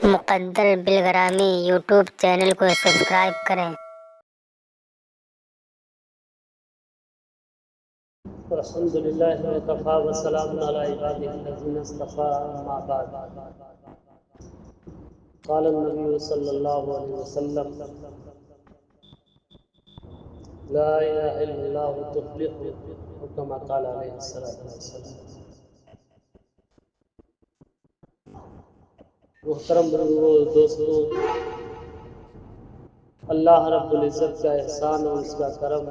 مقدر بالغرامی YouTube channel کو subscribe کریں۔ الحمد للہ وکفیٰ وسلام علی عبادہ الذین اصطفیٰ اما بعد۔ قال النبی صلی اللہ علیہ وسلم لا الہ الا اللہ تفلح، کما قال علیہ السلام۔ محترم دوستو، اللہ رب العزت کا احسان اور اس کا کرم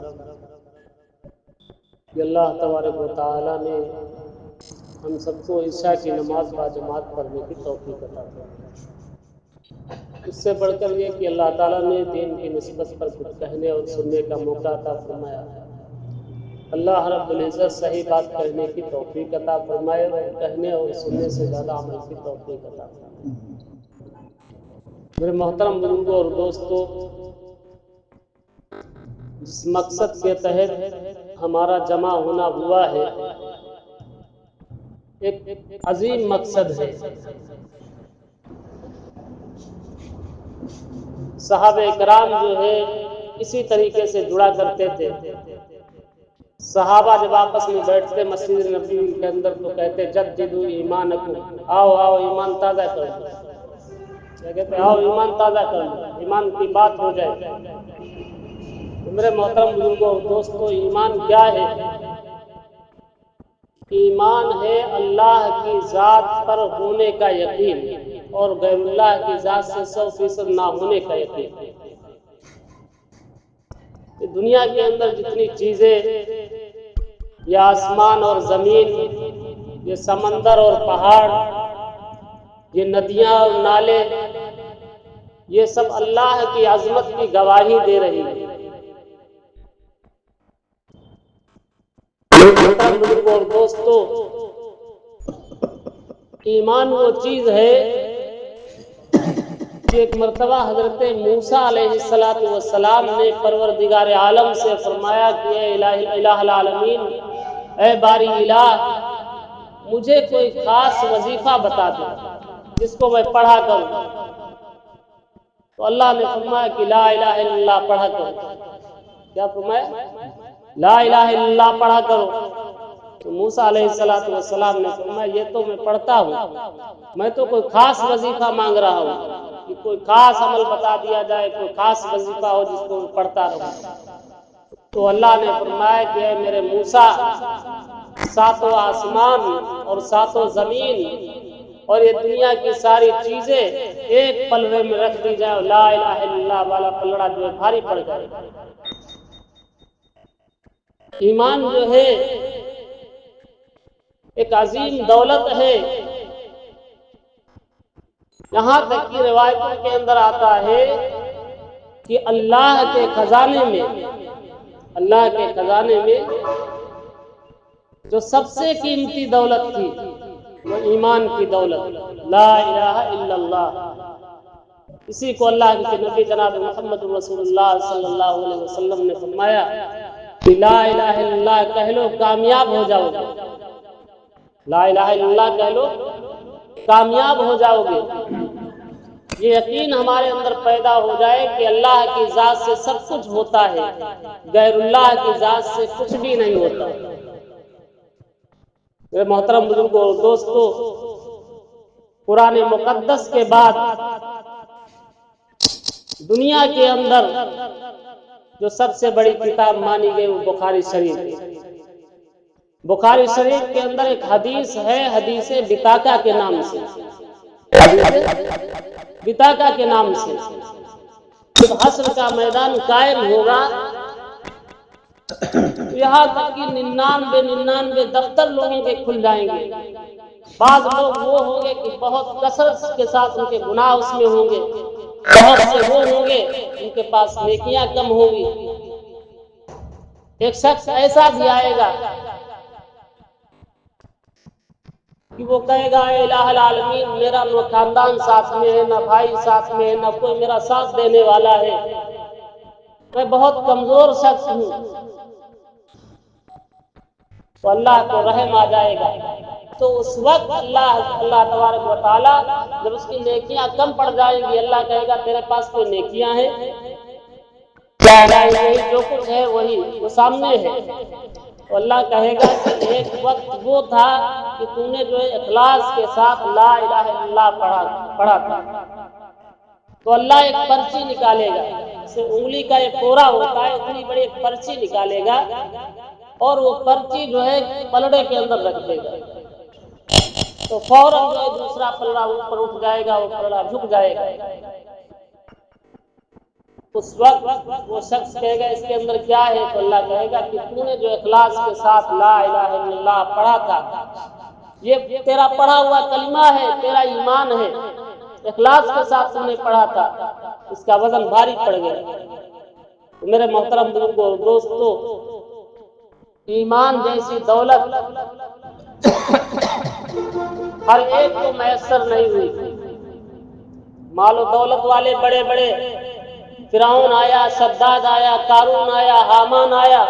کہ اللہ تبارک و تعالیٰ نے ہم سب کو عشاء کی نماز باجماعت پڑھنے کی توفیق عطا کی۔ اس سے بڑھ کر یہ کہ اللہ تعالیٰ نے دین کی نسبت پر کچھ کہنے اور سننے کا موقع عطا فرمایا۔ اللہ رب العزت صحیح بات کہنے کی توفیق عطا فرمائے اور کہنے اور سننے سے زیادہ عمل کی توفیق عطا فرمائے۔ میرے محترم بزرگوں اور دوستو، جس مقصد کے تحت ہمارا جمع ہونا ہوا ہے، ایک عظیم مقصد ہے۔ صحابہ کرام جو ہے اسی طریقے سے جڑا کرتے تھے۔ صحابہ جب آپس میں بیٹھتے مسجد نبی کے اندر تو کہتے جددوا ایمانکم، آؤ ایمان تازہ کرو۔ کیا کہتے آؤ ایمان تازہ کرو، ایمان کی بات ہو جائے۔ میرے محترم بزرگوں اور دوستو، ایمان کیا ہے؟ ایمان ہے اللہ کی ذات پر ہونے کا یقین اور غیر اللہ کی ذات سے 100% نہ ہونے کا یقین۔ دنیا کے اندر جتنی چیزیں، یہ آسمان اور زمین، یہ سمندر اور پہاڑ، یہ ندیاں اور نالے، یہ سب اللہ کی عظمت کی گواہی دے رہی ہے۔ اور دوستو، ایمان وہ چیز ہے کہ ایک مرتبہ حضرت موسیٰ علیہ السلام نے پروردگار عالم سے فرمایا کہ اے الہ العالمین، اے باری الہ، مجھے کوئی خاص وظیفہ بتا دے جس کو میں پڑھا کروں۔ تو اللہ نے فرمایا کہ لا الہ الا اللہ پڑھا کرو۔ کیا فرمایا؟ لا الہ الا اللہ پڑھا کرو۔ تو موسیٰ علیہ السلام نے فرمایا یہ تو میں پڑھتا ہوں، میں تو کوئی خاص وظیفہ مانگ رہا ہوں کہ کوئی خاص عمل بتا دیا جائے، کوئی خاص وظیفہ ہو جس کو میں پڑھتا رہوں۔ تو اللہ نے فرمایا کہ اے میرے موسیٰ، 7 آسمان اور 7 زمین اور یہ دنیا کی ساری چیزیں ایک پلڑے میں رکھ دی جائے، لا الہ الا اللہ والا پلڑا جو ہے بھاری پڑ جائے۔ ایمان جو ہے ایک عظیم دولت ہے۔ یہاں تک کہ روایتوں کے اندر آتا ہے کہ اللہ کے خزانے میں جو سب سے قیمتی دولت تھی وہ ایمان کی دولت، لا الہ الا اللہ۔ اسی کو اللہ کے نبی جناب محمد رسول اللہ صلی اللہ علیہ وسلم نے فرمایا کہ لا الہ الا اللہ کہہ لو کامیاب ہو جاؤ گے۔ لا الہ الا اللہ کہہ لو کامیاب ہو جاؤ گے۔ یہ یقین ہمارے اندر پیدا ہو جائے کہ اللہ کی ذات سے سب کچھ ہوتا ہے، غیر اللہ کی ذات سے کچھ بھی نہیں ہوتا۔ میرے محترم بزرگوں اور دوستو، قرآن مقدس کے بعد دنیا کے اندر جو سب سے بڑی کتاب مانی گئی وہ بخاری شریف۔ بخاری شریف کے اندر ایک حدیث ہے، حدیث بطاقہ کے نام سے، بطاقہ کے نام سے۔ جب حشر کا میدان قائم ہوگا یہاں تک کہ 99 دفتر لوگوں کے کھل جائیں گے۔ بعض لوگ وہ ہوں گے کہ بہت کثرت کے ساتھ ان کے گناہ اس میں ہوں گے، بہت سے وہ ہوں گے ان کے پاس نیکیاں کم ہوں گی۔ ایک شخص ایسا بھی آئے گا کہ وہ کہے گا اے الہ العالمین، میرا نہ خاندان ساتھ میں ہے، نہ بھائی ساتھ میں ہے، نہ کوئی میرا ساتھ دینے والا ہے، میں بہت کمزور شخص ہوں۔ تو اللہ کو رحم آ جائے گا۔ تو اس وقت اللہ تبارک و تعالیٰ جب اس کی نیکیاں کم پڑ جائیں گی، اللہ کہے گا تیرے پاس کوئی نیکیاں ہیں؟ یہی جو کچھ ہے وہی وہ سامنے ہے۔ تو اللہ کہے گا کہ ایک وقت وہ تھا کہ تو نے جو ہے اخلاص کے ساتھ لا الہ الا اللہ پڑھا تھا، تو اللہ ایک پرچی نکالے گا، جیسے انگلی کا ایک کوڑا ہوتا ہے اتنی بڑی ایک پرچی نکالے گا، اور وہ پرچی جو ہے پلڑے کے اندر رکھ دے گا، تو فوراً جو ہے دوسرا پلڑا اوپر اٹھ جائے گا، وہ پلڑا جھک جائے گا۔ اس وقت وہ شخص کہے گا اس کے اندر کیا ہے؟ تو اللہ کہے گا کہ تو نے جو اخلاص کے ساتھ لا الہ الا اللہ پڑھا تھا، یہ تیرا پڑھا ہوا کلمہ ہے، تیرا ایمان ہے، اخلاص کے ساتھ تو نے پڑھا تھا، اس کا وزن بھاری پڑ گیا۔ میرے محترم بزرگوں اور دوستو، ایمان جیسی دولت ہر ایک کو میسر نہیں ہوئی۔ مال و دولت والے بڑے بڑے، فرعون آیا، شداد آیا، قارون آیا، حامان آیا،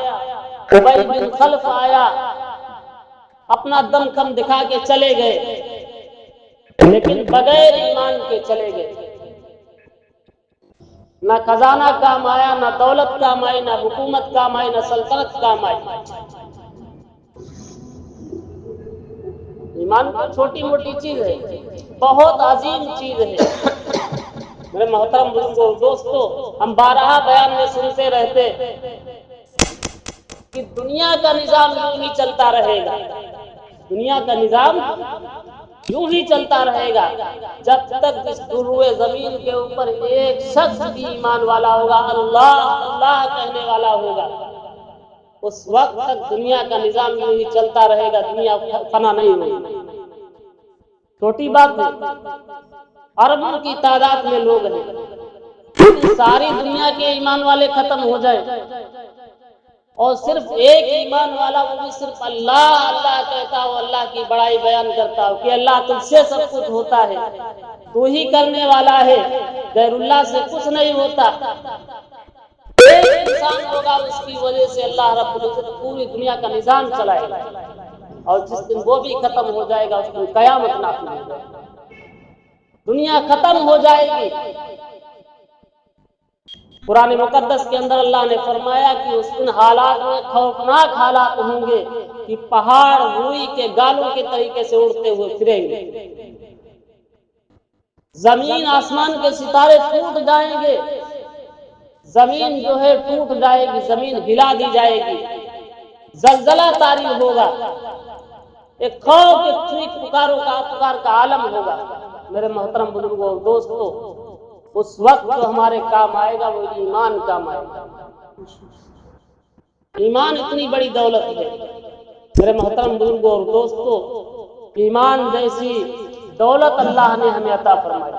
ابی بن خلف آیا، اپنا دم کم دکھا کے چلے گئے، لیکن بغیر ایمان کے چلے گئے۔ نہ خزانہ کام آیا، نہ دولت کام آئی، نہ حکومت کام آئی، نہ سلطنت کام آئی۔ ایمان کو چھوٹی موٹی چیز ہے، بہت عظیم چیز ہے۔ میرے محترم بزرگوں اور دوستو، ہم بارہا بیان میں سنتے رہتے کہ دنیا کا نظام یوں ہی چلتا رہے گا، دنیا کا نظام یوں ہی چلتا رہے گا جب تک اس کروئے زمین کے اوپر ایک شخص بھی ایمان والا ہوگا، اللہ اللہ کہنے والا ہوگا، اس وقت تک دنیا کا نظام یوں ہی چلتا رہے گا، دنیا فنا نہیں ہوگی۔ چھوٹی بات ہے، اربوں کی تعداد میں لوگ ہیں، ساری دنیا کے ایمان والے ختم ہو جائیں اور صرف ایک ایمان والا، وہ بھی صرف اللہ اللہ کہتا ہو، اللہ کی بڑائی بیان کرتا ہو کہ اللہ تجھ سے سب کچھ ہوتا ہے، تو ہی کرنے والا ہے، غیر اللہ سے کچھ نہیں ہوتا۔ ایک انسان ہوگا، اس کی وجہ سے اللہ رب العزت پوری دنیا کا نظام چلائے گا، اور جس دن وہ بھی ختم ہو جائے گا اس دن قیامت نافذ ہو جائے گا، دنیا ختم ہو جائے گی۔ قرآن مقدس کے اندر اللہ نے فرمایا کہ اس دن حالات میں خوفناک حالات ہوں گے کہ پہاڑ روئی کے گالوں کے طریقے سے اڑتے ہوئے پھریں گے، زمین آسمان کے ستارے ٹوٹ جائیں گے، زمین جو ہے ٹوٹ جائے گی، زمین ہلا دی جائے گی، زلزلہ طاری ہوگا، ایک خوف ایک چیخ پکار کا عالم ہوگا۔ میرے محترم بزرگوں اور دوستو، اس وقت جو ہمارے کام آئے گا وہ ایمان کام آئے گا۔ ایمان اتنی بڑی دولت ہے میرے محترم بزرگوں اور دوستو، ایمان جیسی دولت اللہ نے ہمیں عطا فرمائی،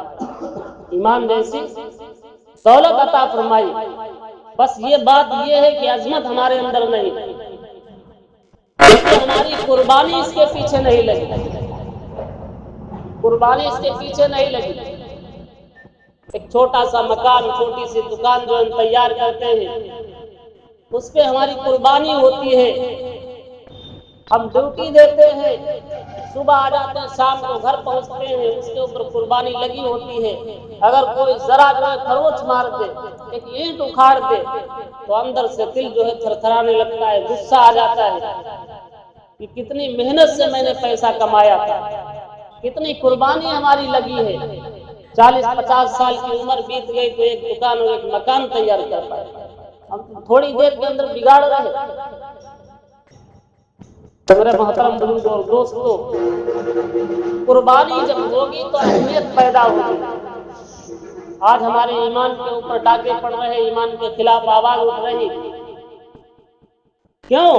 ایمان جیسی دولت عطا فرمائی۔ بس یہ بات یہ ہے کہ عظمت ہمارے اندر نہیں، ہماری قربانی اس کے پیچھے نہیں لگی، قربانی اس کے پیچھے نہیں لگی۔ ایک چھوٹا سا مکان، چھوٹی سی دکان جو ہم تیار کرتے ہیں، اس پہ ہماری قربانی ہوتی ہے، ہم ڈیوٹی دیتے ہیں، صبح آ جاتے ہیں، شام کو گھر پہنچتے ہیں، اس کے اوپر قربانی لگی ہوتی ہے۔ اگر کوئی ذرا جو ہے خروچ مار دے، ایک اینٹ اکھاڑ دے، تو اندر سے دل جو ہے تھر تھرانے لگتا ہے، غصہ آ جاتا ہے کہ کتنی محنت سے میں نے پیسہ کمایا تھا، کتنی قربانی ہماری لگی ہے، 40-50 سال کی عمر بیت گئی تو ایک دکان اور ایک مکان تیار کر پائے، ہم تھوڑی دیر کے اندر بگاڑ رہے۔ میرے محترم بزرگوں اور دوستو، قربانی جب ہوگی تو اہمیت پیدا ہوگی۔ آج ہمارے ایمان کے اوپر ڈاکے پڑ رہے، ایمان کے خلاف آواز اٹھ رہی، کیوں؟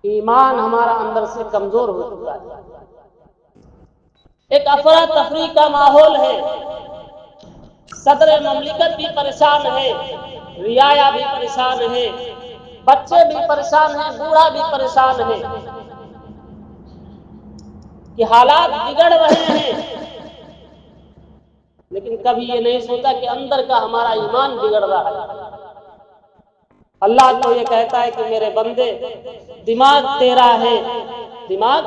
ایمان ہمارا اندر سے کمزور ہو چکا ہے، ایک افراتفری کا ماحول ہے، صدر مملکت بھی پریشان ہے، رعایا بھی پریشان ہے، بچے بھی پریشان ہیں، بوڑھا بھی پریشان ہے کہ حالات بگڑ رہے ہیں، لیکن کبھی یہ نہیں سوچا کہ اندر کا ہمارا ایمان بگڑ رہا ہے۔ اللہ تو یہ کہتا ہے کہ میرے بندے دماغ تیرا ہے، دماغ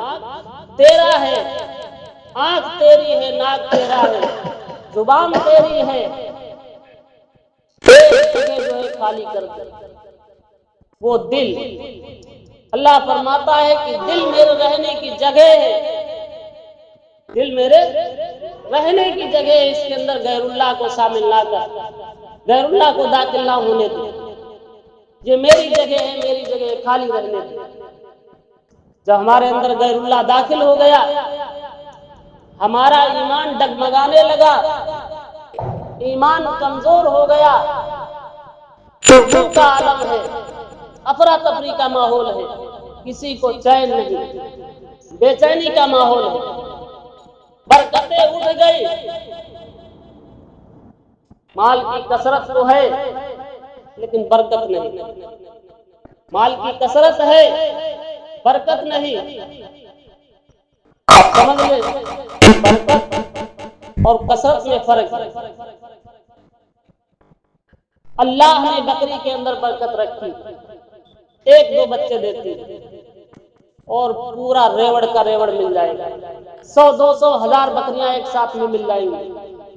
تیرا ہے، آنکھ تیری ہے، ناک تیرا ہے، زبان تیری ہے، ایک جگہ جو ہے خالی کر دے، وہ دل۔ اللہ فرماتا ہے کہ دل میرے رہنے کی جگہ ہے، دل میرے رہنے کی جگہ ہے، اس کے اندر غیر اللہ کو شامل نہ کر، غیر اللہ کو داخل نہ ہونے دے، یہ میری جگہ ہے، میری جگہ خالی رہنے دے۔ جب ہمارے اندر غیر اللہ داخل ہو گیا، ہمارا ایمان ڈگمگانے لگا، ایمان کمزور ہو گیا، شبہ کا عالم ہے، افراتفری کا ماحول ہے، کسی کو چین نہیں، بے چینی کا ماحول ہے، برکتیں اٹھ گئی، مال کی کثرت تو ہے لیکن برکت نہیں، مال کی کثرت ہے برکت نہیں۔ آپ سمجھ لیں برکت اور کثرت میں فرق ہے۔ اللہ نے بکری کے اندر برکت رکھی، ایک دو بچے دیتی اور پورا ریوڑ کا ریوڑ مل جائے گا، 100 200 1000 بکریاں ایک ساتھ میں مل جائیں گی،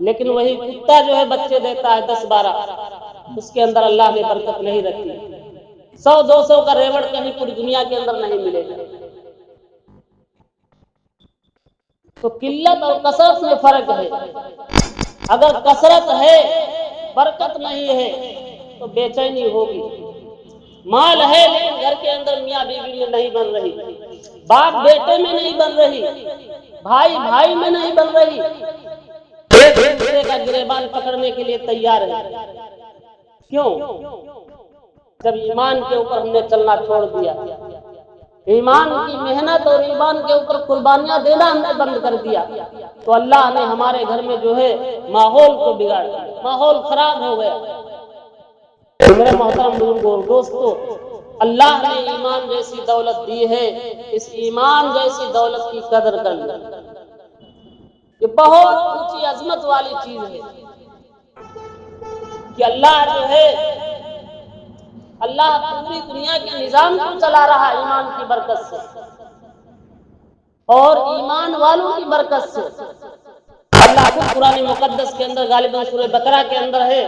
لیکن وہی کتا جو ہے بچے دیتا ہے 10 12، اس کے اندر اللہ نے برکت نہیں رکھی، 100 200 کا ریوڑ کہیں پوری دنیا کے اندر نہیں ملے گا۔ تو قلت اور کثرت میں فرق ہے، اگر کثرت ہے برکت نہیں ہے تو بے چینی ہوگی، مال ہے لیکن گھر کے اندر میاں بیوی میں نہیں بن رہی، باپ بیٹے میں نہیں بن رہی، بھائی بھائی میں نہیں بن رہی، ایک دوسرے کا گریبان پکڑنے کے لیے تیار ہے، کیوں؟ جب ایمان کے اوپر ہم نے چلنا چھوڑ دیا، ایمان کی محنت اور ایمان کے اوپر قربانیاں دینا ہم نے بند کر دیا، تو اللہ نے ہمارے گھر میں جو ہے ماحول کو بگاڑ دیا، ماحول خراب ہو گیا۔ تو میرے محترم بزرگوں اور دوستو، اللہ نے ایمان جیسی دولت دی ہے، اس ایمان جیسی دولت کی قدر کر لیں، یہ بہت اونچی عظمت والی چیز ہے کہ اللہ جو ہے، اللہ پوری دنیا کے نظام کو چلا رہا ہے ایمان کی برکت سے اور ایمان والوں کی برکت سے۔ اللہ خود قرآن مقدس کے اندر غالباً سورہ بقرہ کے اندر ہے،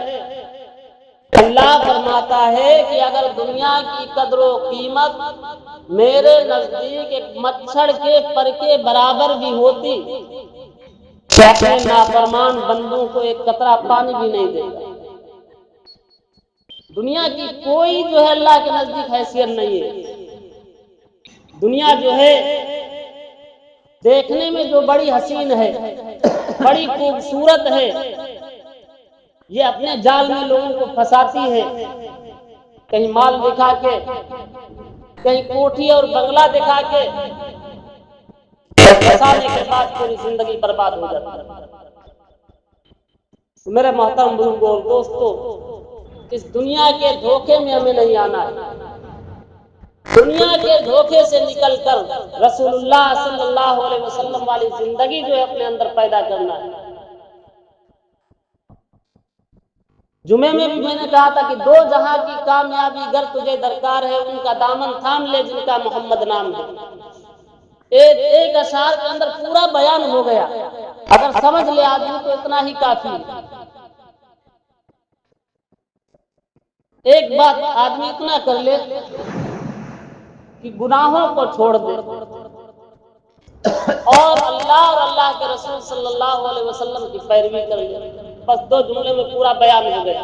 اللہ فرماتا ہے کہ اگر دنیا کی قدر و قیمت میرے نزدیک ایک مچھر کے پر کے برابر بھی ہوتی تو اپنے نافرمان بندوں کو ایک قطرہ پانی بھی نہیں دے گا۔ دنیا کی کوئی جو ہے اللہ کے نزدیک حیثیت نہیں ہے، دنیا جو ہے دیکھنے میں جو بڑی حسین ہے، بڑی خوبصورت ہے، یہ اپنے جال میں لوگوں کو پھنساتی ہے، کہیں مال دکھا کے، کہیں کوٹھی اور بنگلہ دکھا کے، پھنسانے کے بعد پوری زندگی برباد ہو جاتی ہے۔ میرے محترم بزرگوں اور دوستو، اس دنیا کے دھوکے میں ہمیں نہیں آنا ہے، دنیا کے دھوکے سے نکل کر رسول اللہ صلی اللہ علیہ وسلم والی زندگی جو ہے اپنے اندر پیدا کرنا ہے۔ جمعے میں بھی میں نے کہا تھا کہ 2 جہاں کی کامیابی گر تجھے درکار ہے، ان کا دامن تھام لے جن کا محمد نام ہے۔ ایک اشعار کے اندر پورا بیان ہو گیا، اگر سمجھ لے آدمی تو اتنا ہی کافی ہے۔ ایک بات آدمی اتنا کر لے کہ گناہوں کو چھوڑ دے اور اللہ کے رسول صلی اللہ علیہ وسلم کی پیروی کر لے، بس 2 جملے میں پورا بیان ہو گیا۔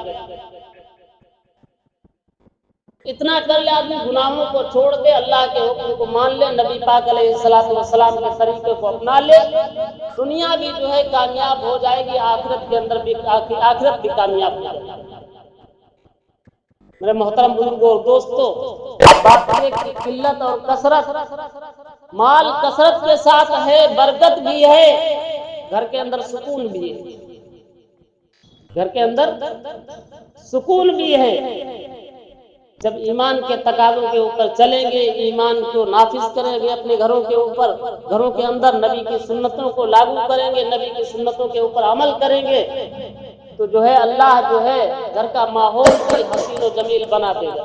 اتنا کر لے آدمی، گناہوں کو چھوڑ دے، اللہ کے حکم کو مان لے، نبی پاک علیہ السلام کے طریقے کو اپنا لے، دنیا بھی جو ہے کامیاب ہو جائے گی، آخرت کے اندر بھی آخرت بھی کامیاب ہو جائے گی۔ میرے محترم بزرگوں اور دوستو، بات یہ کہ قلت اور کثرت، مال کثرت کے ساتھ ہے، برکت بھی ہے، گھر کے اندر سکون بھی ہے، گھر کے اندر سکون بھی ہے۔ جب ایمان کے تقاضوں کے اوپر چلیں گے، ایمان کو نافذ کریں گے اپنے گھروں کے اوپر، گھروں کے اندر نبی کی سنتوں کو لاگو کریں گے، نبی کی سنتوں کے اوپر عمل کریں گے، تو جو ہے اللہ جو ہے گھر کا ماحول بھی حسین و جمیل بنا دے گا۔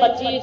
25,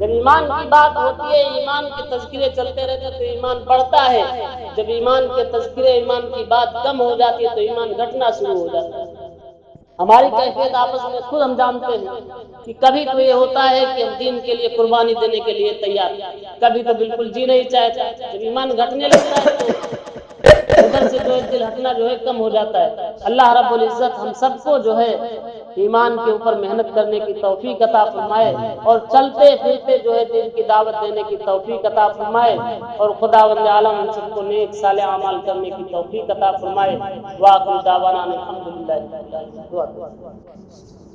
جب ایمان کی بات ہوتی ہے، ایمان کے تذکرے چلتے رہتے تو ایمان بڑھتا ہے، جب ایمان کے تذکرے، ایمان کی بات کم ہو جاتی ہے تو ایمان گھٹنا شروع ہو جاتا ہے۔ ہماری کیفیت آپس میں خود ہم جانتے ہیں کہ کبھی تو یہ ہوتا ہے کہ ہم دین کے لیے قربانی دینے کے لیے تیار، کبھی تو بالکل جی نہیں چاہتا۔ جب ایمان گھٹنے لگتا ہے تو ادھر سے جو ہے دل ہٹنا جو ہے کم ہو جاتا ہے۔ اللہ رب العزت ہم سب کو جو ہے ایمان کے اوپر محنت کرنے کی توفیق عطا فرمائے، اور چلتے پھرتے جو ہے دین کی دعوت دینے کی توفیق عطا فرمائے، اور خداوند عالم ہم سب کو نیک صالح اعمال کرنے کی توفیق عطا فرمائے۔ وآخر دعوانا الحمدللہ رب العالمین۔ دعا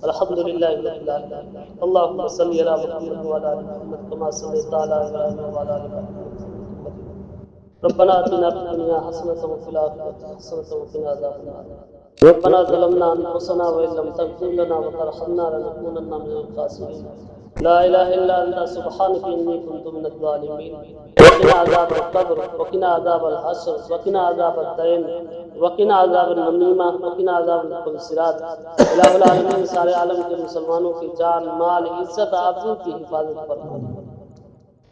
الحمدللہ رب العالمین۔ اللهم صل علی محمد وعلی آل محمد كما صليت على ابراہیم وعلى آل ابراہیم۔ ربنا آتنا في الدنيا حسنة وفي الآخرة حسنة وقنا عذاب النار۔ ربنا ظلمنا أنفسنا وإن لم تغفر لنا وترحمنا لنكونن من الخاسرين۔ لا إله إلا أنت سبحانك إني كنت من الظالمين۔ وقنا عذاب القبر وقنا عذاب الحشر وقنا عذاب الدين وقنا عذاب النميمة وقنا عذاب الصراط۔ الہ العالمین سارے عالم کے مسلمانوں کی جان، مال، عزت، آبرو کی حفاظت فرما۔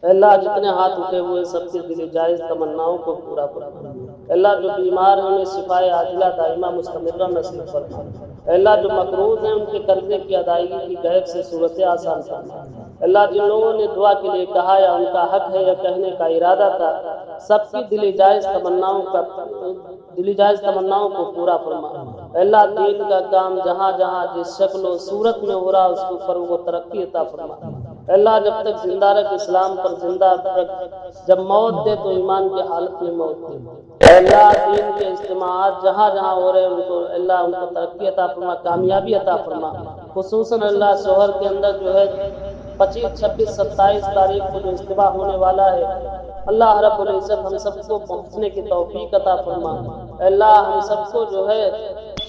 اللہ جتنے ہاتھ اٹھے ہوئے سب کے دلی جائز تمناؤں کو پورا فرما۔ اللہ جو بیمار ہیں انہیں شفائے عاجلہ دائمہ مستمرہ نصیب فرما۔ اللہ جو مقروض ہیں ان کے قرضے کی ادائیگی کی غیب سے صورتیں آسان فرما۔ اللہ جن لوگوں نے دعا کے لیے کہا یا ان کا حق ہے یا کہنے کا ارادہ تھا، سب کی دلی جائز تمناؤں کو پورا فرما۔ اللہ دین کا کام جہاں جہاں جس شکل و صورت میں ہو رہا اس کو فروغ و ترقی عطا فرما۔ اللہ جب تک زندہ رکھ اسلام پر زندہ رکھ، جب موت دے تو ایمان کی حالت میں موت دے۔ اللہ دین کے اجتماعات جہاں جہاں ہو رہے ہیں ان کو اللہ ان کو ترقی عطا فرما، کامیابی عطا فرما۔ خصوصاً اللہ شوہر کے اندر جو ہے 25، 26، 27 تاریخ کو جو اجتماع ہونے والا ہے، اللہ رب العزت ہم سب کو پہنچنے کی توفیق عطا فرما۔ اللہ ہم سب کو جو ہے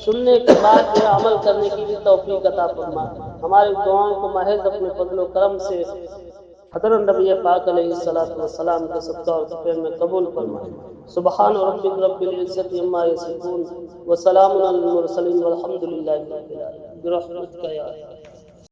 سننے کے بعد جو عمل کرنے کی بھی توفیق عطا فرما۔ ہماری دعاؤں کو محض اپنے فضل و کرم سے حضرت نبی پاک علیہ السلام کے صدقہ اور خیر میں قبول فرما۔ سبحان ربک رب العزت عما یصفون وسلام علی المرسلین والحمد للہ رب العالمین۔ برحمتک یا